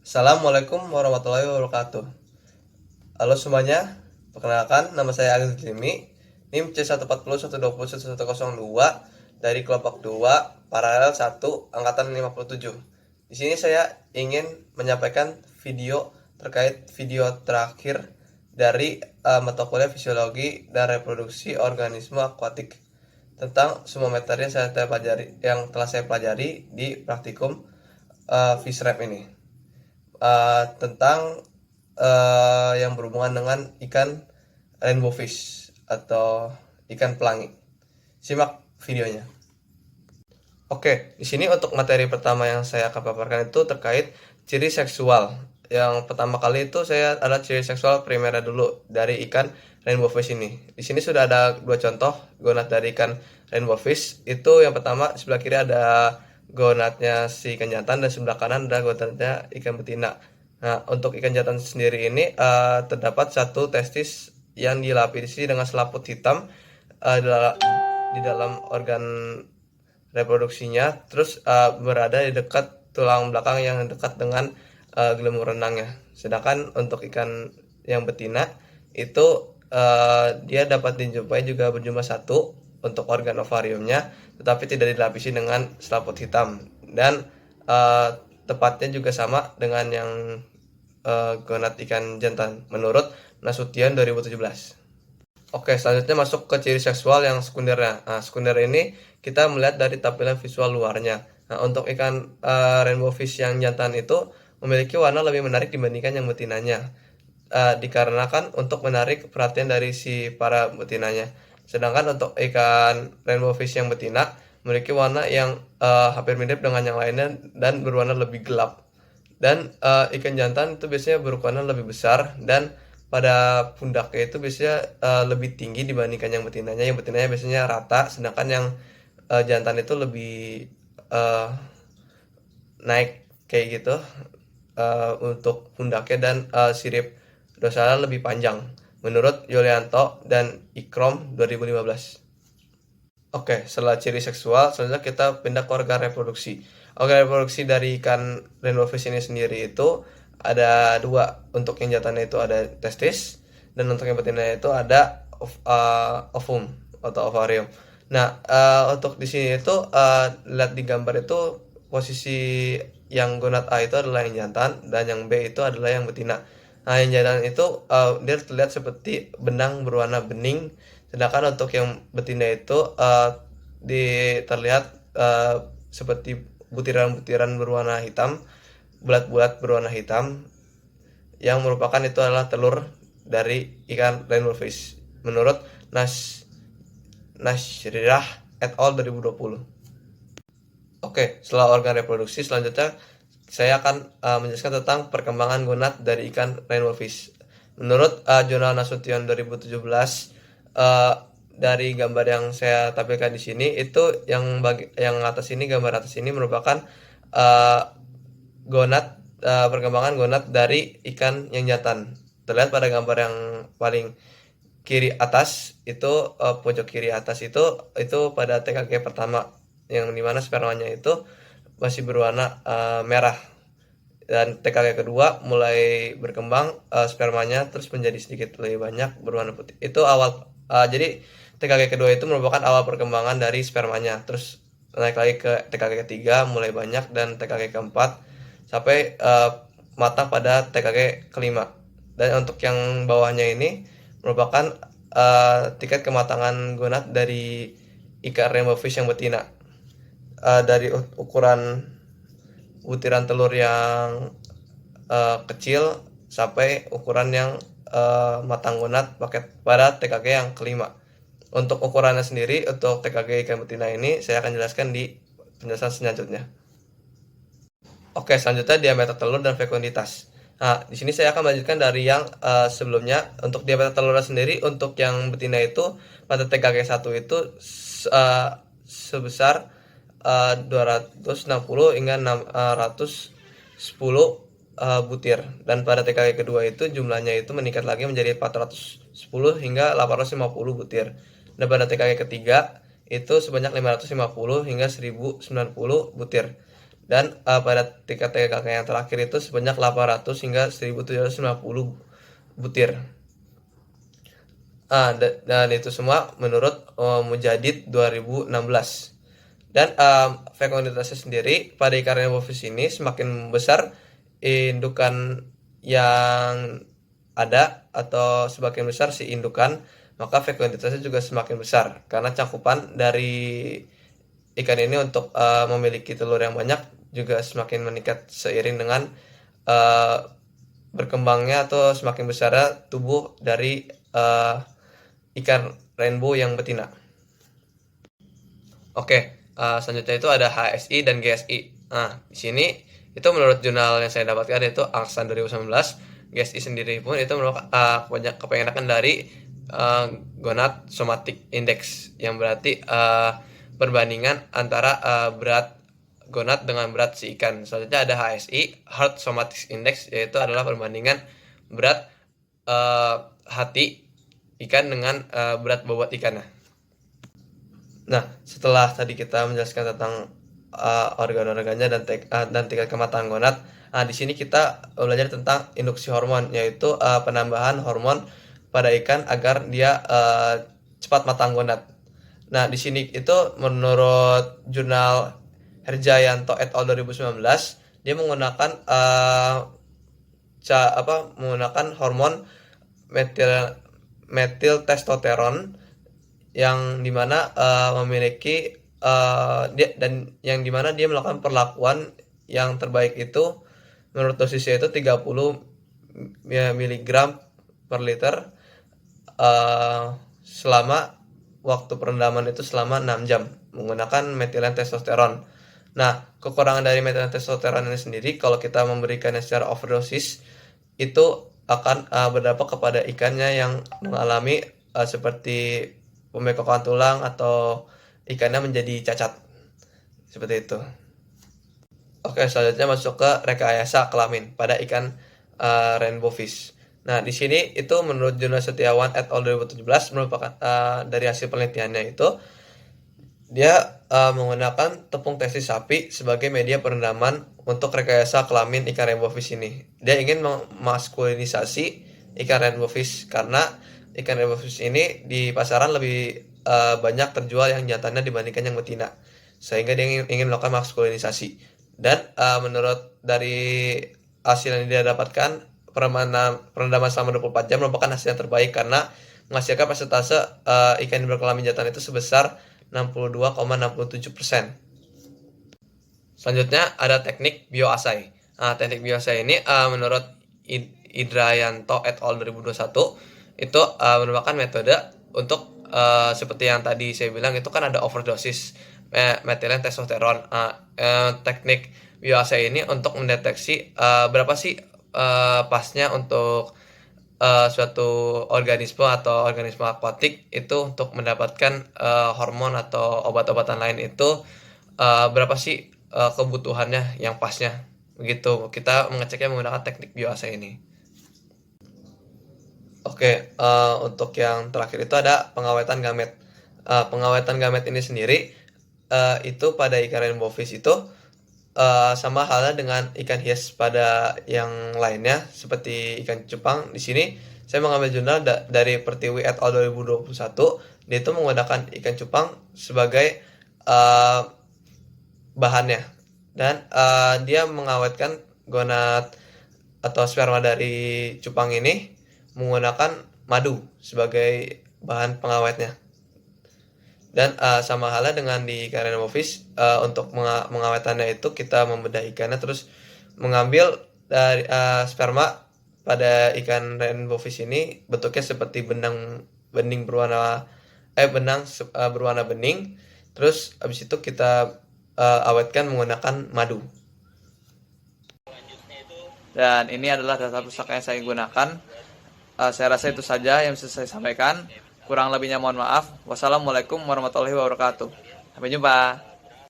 Assalamualaikum warahmatullahi wabarakatuh. Halo semuanya, perkenalkan nama saya Agus Jimmy, NIM C1401201102 dari kelompok 2 paralel 1 angkatan 57. Di sini saya ingin menyampaikan video terkait video terakhir dari mata kuliah fisiologi dan reproduksi organisme akuatik tentang semua materi yang telah saya pelajari di praktikum FISREP ini tentang yang berhubungan dengan ikan rainbow fish atau ikan pelangi. Simak videonya. Oke, di sini untuk materi pertama yang saya akan paparkan itu terkait ciri seksual. Yang pertama kali itu saya ada ciri seksual primera dulu dari ikan rainbow fish ini. Di sini sudah ada dua contoh gonad dari ikan rainbow fish. Itu yang pertama di sebelah kiri ada gonadnya si ikan jantan dan sebelah kanan ada gonadnya ikan betina. Nah, untuk ikan jantan sendiri ini terdapat satu testis yang dilapisi dengan selaput hitam di dalam organ reproduksinya, terus berada di dekat tulang belakang yang dekat dengan gelembung renangnya. Sedangkan untuk ikan yang betina itu dia dapat dijumpai juga berjumlah satu untuk organ ovariumnya, tetapi tidak dilapisi dengan selaput hitam dan tepatnya juga sama dengan yang gonad ikan jantan menurut Nasution 2017. Oke, selanjutnya masuk ke ciri seksual yang sekundernya. Nah, sekunder ini kita melihat dari tampilan visual luarnya. Nah, untuk ikan rainbow fish yang jantan itu memiliki warna lebih menarik dibandingkan yang betinanya. Dikarenakan untuk menarik perhatian dari si para betinanya. Sedangkan untuk ikan rainbow fish yang betina memiliki warna yang hampir mirip dengan yang lainnya dan berwarna lebih gelap. Dan ikan jantan itu biasanya berukuran lebih besar dan pada pundaknya itu biasanya lebih tinggi dibandingkan yang betinanya. Yang betinanya biasanya rata, sedangkan yang jantan itu lebih naik kayak gitu untuk pundaknya dan sirip dorsal lebih panjang menurut Yulianto dan Ikrom 2015. Oke, setelah ciri seksual, selanjutnya kita pindah ke organ reproduksi. Organ reproduksi dari ikan rainbow fish ini sendiri itu ada dua. Untuk yang jantannya itu ada testis, dan untuk yang betinanya itu ada ovum atau ovarium. Nah, untuk di sini itu lihat di gambar itu posisi yang gonad A itu adalah yang jantan dan yang B itu adalah yang betina. Nah, yang jantan itu dia terlihat seperti benang berwarna bening, sedangkan untuk yang betina itu terlihat seperti butiran-butiran berwarna hitam, bulat-bulat berwarna hitam, yang merupakan itu adalah telur dari ikan rainbow fish menurut Nasrirah et al. 2020. Oke, setelah organ reproduksi, selanjutnya saya akan menjelaskan tentang perkembangan gonad dari ikan rainbow fish. Menurut jurnal Nasution 2017, dari gambar yang saya tampilkan di sini itu yang atas ini, gambar atas ini merupakan perkembangan gonad dari ikan yang jantan. Terlihat pada gambar yang paling kiri atas itu, pojok kiri atas itu pada TKG pertama, yang dimana spermanya itu masih berwarna merah, dan TKG kedua mulai berkembang spermanya terus menjadi sedikit lebih banyak berwarna putih. Itu awal, jadi TKG kedua itu merupakan awal perkembangan dari spermanya, terus naik lagi ke TKG ketiga mulai banyak, dan TKG keempat sampai matang pada TKG kelima. Dan untuk yang bawahnya ini merupakan tingkat kematangan gonad dari ikan rainbow fish yang betina. Dari ukuran butiran telur yang kecil sampai ukuran yang matang gonad pada TKG yang kelima. Untuk ukurannya sendiri, untuk TKG ikan betina ini saya akan jelaskan di penjelasan selanjutnya. Oke, selanjutnya diameter telur dan fekuenditas. Nah, di sini saya akan melanjutkan dari yang sebelumnya. Untuk diameter telurnya sendiri, untuk yang betina itu pada TKG 1 itu sebesar 260 hingga 610 butir, dan pada TKG kedua itu jumlahnya itu meningkat lagi menjadi 410 hingga 850 butir, dan pada TKG ketiga itu sebanyak 550 hingga 1090 butir. Dan pada tingkat TKK yang terakhir itu sebanyak 800 hingga 1750 butir. Dan itu semua menurut Mujadid 2016. Dan fekunditatsnya sendiri pada ikan rainbow fish ini semakin besar indukan yang ada atau semakin besar si indukan, maka fekunditasnya juga semakin besar karena cakupan dari ikan ini untuk memiliki telur yang banyak juga semakin meningkat seiring dengan berkembangnya atau semakin besarnya tubuh dari ikan rainbow yang betina. Oke, selanjutnya itu ada HSI dan GSI. Nah, di sini itu menurut jurnal yang saya dapatkan yaitu Aksan 2019. GSI sendiri pun itu merupakan kebanyakan dari gonad somatic index, yang berarti perbandingan antara berat gonad dengan berat si ikan. Selanjutnya ada HSI, Heart Somatic Index, yaitu adalah perbandingan berat hati ikan dengan berat bobot ikannya. Nah, setelah tadi kita menjelaskan tentang organ-organnya dan tingkat kematangan gonad, di sini kita belajar tentang induksi hormon, yaitu penambahan hormon pada ikan agar dia cepat matang gonad. Nah, di sini itu menurut jurnal Herjayanto et al 2019, dia menggunakan menggunakan hormon metil testosteron yang dimana memiliki dan yang dimana dia melakukan perlakuan yang terbaik itu menurut dosisnya itu 30 mg per liter selama waktu perendaman itu selama 6 jam menggunakan metilen testosteron. Nah, kekurangan dari metilen testosteron ini sendiri kalau kita memberikannya secara overdosis itu akan berdampak kepada ikannya yang mengalami seperti pembengkokan tulang atau ikannya menjadi cacat. Seperti itu. Oke, selanjutnya masuk ke rekayasa kelamin pada ikan rainbow fish. Nah, di sini itu menurut Jurnal Setiawan et al 2017 merupakan dari hasil penelitiannya itu dia menggunakan tepung testis sapi sebagai media perendaman untuk rekayasa kelamin ikan rainbow fish ini. Dia ingin memaskulinisasi ikan rainbow fish karena ikan rainbow fish ini di pasaran lebih banyak terjual yang jantannya dibandingkan yang betina, sehingga dia ingin melakukan maskulinisasi. Dan menurut dari hasil yang dia dapatkan, perendaman selama 24 jam merupakan hasil yang terbaik karena menghasilkan persentase ikan yang berkelamin jantan itu sebesar 62,67%. Selanjutnya ada teknik bioassay. Nah, teknik bioassay ini menurut Indrayanto et al 2021 itu merupakan metode untuk seperti yang tadi saya bilang itu kan ada overdosis metilen testosteron. Teknik bioassay ini untuk mendeteksi berapa sih pasnya untuk suatu organisme atau organisme akuatik itu untuk mendapatkan hormon atau obat-obatan lain itu berapa sih kebutuhannya yang pasnya. Begitu kita mengeceknya menggunakan teknik bioassay ini. Oke, untuk yang terakhir itu ada pengawetan gamet. Pengawetan gamet ini sendiri itu pada ikan rainbow fish itu sama halnya dengan ikan hias pada yang lainnya seperti ikan cupang. Di sini saya mengambil jurnal dari Pertiwi et al 2021. Dia itu menggunakan ikan cupang sebagai bahannya, dan dia mengawetkan gonad atau sperma dari cupang ini menggunakan madu sebagai bahan pengawetnya. Dan sama halnya dengan di ikan rainbow fish, untuk mengawetannya itu kita membedah ikannya terus mengambil dari sperma pada ikan rainbow fish ini bentuknya seperti benang berwarna bening. Terus habis itu kita awetkan menggunakan madu. Dan ini adalah data pustaka yang saya gunakan. Saya rasa itu saja yang bisa saya sampaikan. Kurang lebihnya mohon maaf. Wassalamualaikum warahmatullahi wabarakatuh. Sampai jumpa.